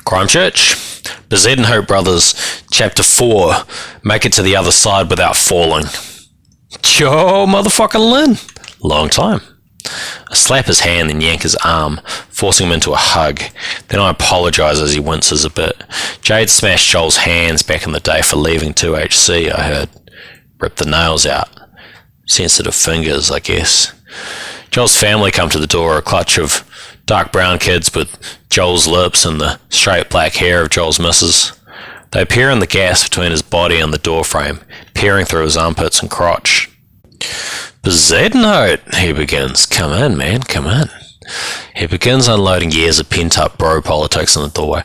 Crimechurch, BEZUIDENHOUT Brothers, Chapter 4, Make It to the Other Side Without Falling. Yo, motherfucking Lynn. Long time. I slap his hand and yank his arm, forcing him into a hug. Then I apologise as he winces a bit. Jade smashed Joel's hands back in the day for leaving 2HC, I heard. Ripped the nails out. Sensitive fingers, I guess. Joel's family come to the door, a clutch of dark brown kids with Joel's lips and the straight black hair of Joel's missus. They appear in the gas between his body and the doorframe, peering through his armpits and crotch. BEZUIDENHOUT, he begins. Come in, man, come in. He begins unloading years of pent-up bro politics in the doorway.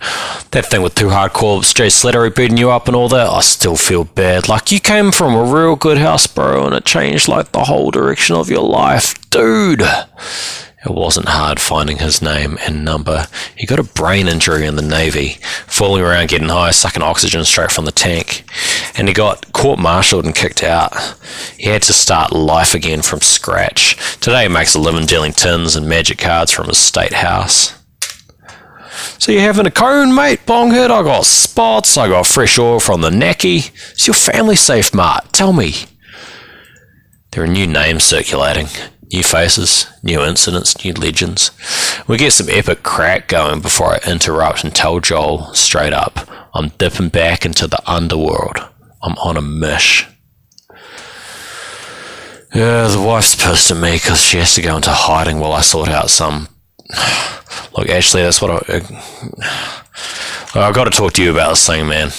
That thing with 2 hardcore straight slattery beating you up and all that, I still feel bad. Like, you came from a real good house, bro, and it changed, like, the whole direction of your life. Dude! It wasn't hard finding his name and number. He got a brain injury in the Navy, falling around getting high, sucking oxygen straight from the tank. And he got court-martialed and kicked out. He had to start life again from scratch. Today he makes a living dealing tins and magic cards from his state house. So you having a cone, mate, bonghead? I got spots, I got fresh oil from the Naki. Is your family safe, Mart? Tell me. There are new names circulating. New faces, new incidents, new legends. We get some epic crack going before I interrupt and tell Joel straight up, I'm dipping back into the underworld. I'm on a mish. Yeah, the wife's pissed at me because she has to go into hiding while I sort out some... Look, actually, that's what I've got to talk to you about this thing, man.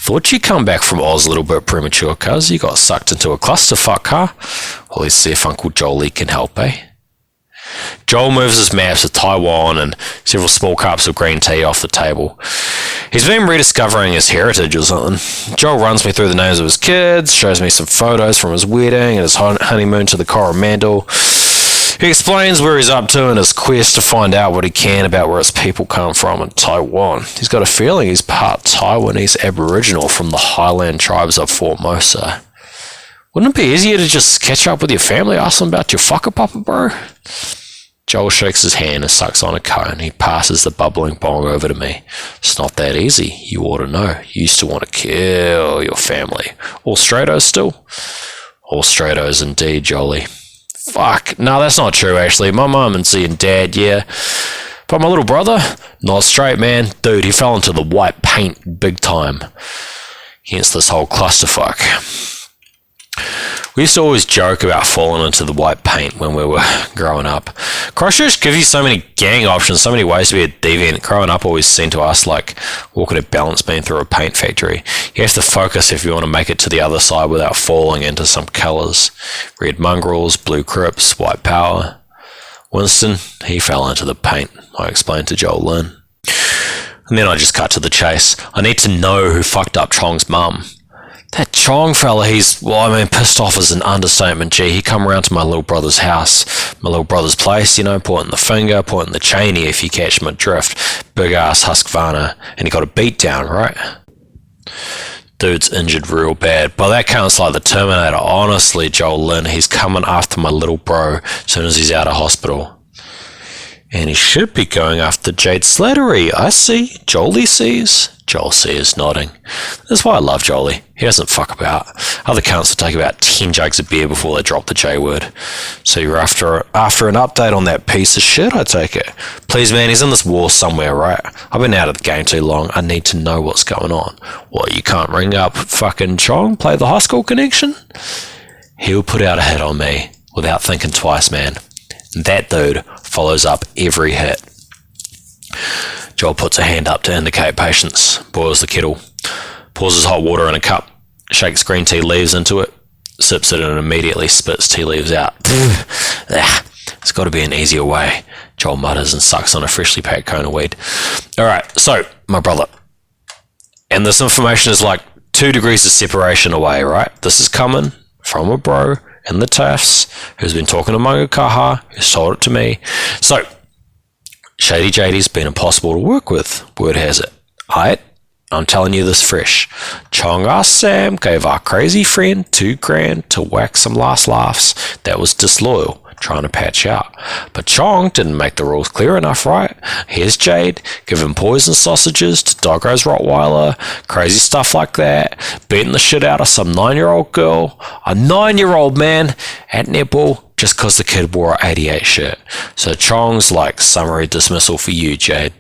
Thought you'd come back from Oz a little bit premature, cuz you got sucked into a clusterfuck, huh? Well, let's see if Uncle Jolie can help, eh? Joel moves his maps of Taiwan and several small cups of green tea off the table. He's been rediscovering his heritage or something. Joel runs me through the names of his kids, shows me some photos from his wedding and his honeymoon to the Coromandel. He explains where he's up to in his quest to find out what he can about where his people come from in Taiwan. He's got a feeling he's part Taiwanese Aboriginal from the highland tribes of Formosa. Wouldn't it be easier to just catch up with your family, ask them about your whakapapa, bro? Joel shakes his hand and sucks on a cone. He passes the bubbling bong over to me. It's not that easy. You ought to know. You used to want to kill your family. All straightos still? All straightos indeed, Jolie. Fuck, no, that's not true, actually. My mum and Z and dad, yeah. But my little brother, not straight, man. Dude, he fell into the white paint big time. Hence this whole clusterfuck. We used to always joke about falling into the white paint when we were growing up. Christchurch gives you so many gang options, so many ways to be a deviant. Growing up always seemed to us like walking a balance beam through a paint factory. You have to focus if you want to make it to the other side without falling into some colours. Red mongrels, blue crips, white power. Winston, he fell into the paint, I explained to Joel Lynn. And then I just cut to the chase. I need to know who fucked up Chong's mum. That Chong fella, pissed off is an understatement, gee. He come around to my little brother's house, my little brother's place, pointing the finger, pointing the cheney if you catch my drift. Big ass Husqvarna, and he got a beat down, right? Dude's injured real bad. By that counts like the Terminator. Honestly, Joel Lynn, he's coming after my little bro as soon as he's out of hospital. And he should be going after Jade Slattery. I see. Jolie sees. Joel sees, nodding. That's why I love Jolie. He doesn't fuck about. Other cunts will take about 10 jugs of beer before they drop the J word. So you're after an update on that piece of shit, I take it. Please, man, he's in this war somewhere, right? I've been out of the game too long. I need to know what's going on. What, you can't ring up fucking Chong, play the high school connection? He'll put out a hit on me without thinking twice, man. And that dude follows up every hit. Joel puts a hand up to indicate patience, boils the kettle, pours his hot water in a cup, shakes green tea leaves into it, sips it and immediately spits tea leaves out. There's got to be an easier way, Joel mutters and sucks on a freshly packed cone of weed. Alright, so, my brother. And this information is like 2 degrees of separation away, right? This is coming from a bro in the TAFs who's been talking to Munga Kaha, who's told it to me. So, Shady JD's been impossible to work with, word has it. I'm telling you this fresh. Chong asked Sam, gave our crazy friend $2,000 to whack some last laughs. That was disloyal. trying to patch out. But Chong didn't make the rules clear enough, right? Here's Jade, giving poison sausages to Doggo's Rottweiler, crazy stuff like that, beating the shit out of some 9-year-old girl, a 9-year-old man, at netball, just cause the kid wore a 88 shirt. So Chong's like summary dismissal for you, Jade.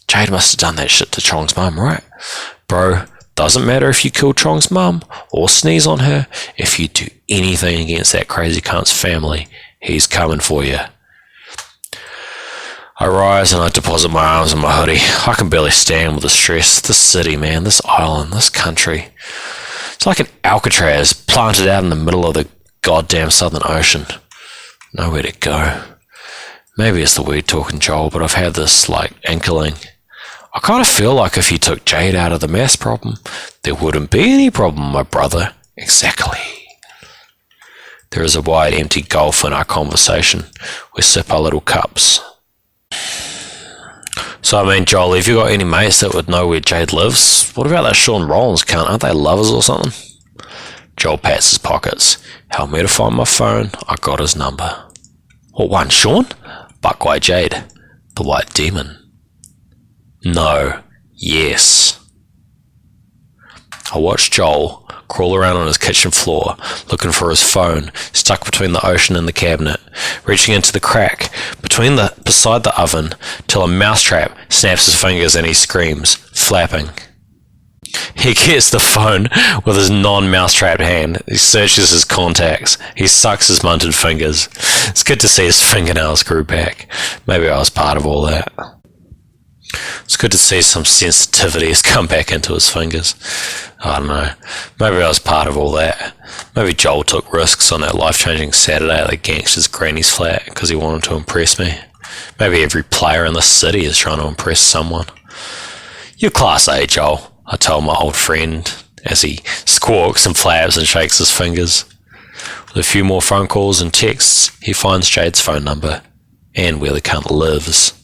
Jade must have done that shit to Chong's mum, right? Bro, doesn't matter if you kill Chong's mum or sneeze on her, if you do anything against that crazy cunt's family, he's coming for you. I rise and I deposit my arms in my hoodie. I can barely stand with the stress. This city, man, this island, this country. It's like an Alcatraz planted out in the middle of the goddamn Southern Ocean. Nowhere to go. Maybe it's the weird talking Joel, but I've had this, inkling. I kind of feel like if you took Jade out of the mess problem, there wouldn't be any problem, my brother. Exactly. There is a wide, empty gulf in our conversation. We sip our little cups. So, Joel, have you got any mates that would know where Jade lives? What about that Sean Rollins cunt? Aren't they lovers or something? Joel pats his pockets. Help me to find my phone. I got his number. What one, Sean? Buckwhite Jade. The White Demon. No. Yes. I watched Joel crawl around on his kitchen floor, looking for his phone, stuck between the ocean and the cabinet, reaching into the crack beside the oven, till a mousetrap snaps his fingers and he screams, flapping. He gets the phone with his non-mousetrapped hand. He searches his contacts. He sucks his munted fingers. It's good to see his fingernails grew back. Maybe I was part of all that. It's good to see some sensitivity has come back into his fingers. I don't know. Maybe I was part of all that. Maybe Joel took risks on that life-changing Saturday at the gangster's granny's flat because he wanted to impress me. Maybe every player in the city is trying to impress someone. You're class A, Joel, I tell my old friend as he squawks and flaps and shakes his fingers. With a few more phone calls and texts, he finds Jade's phone number and where the cunt lives.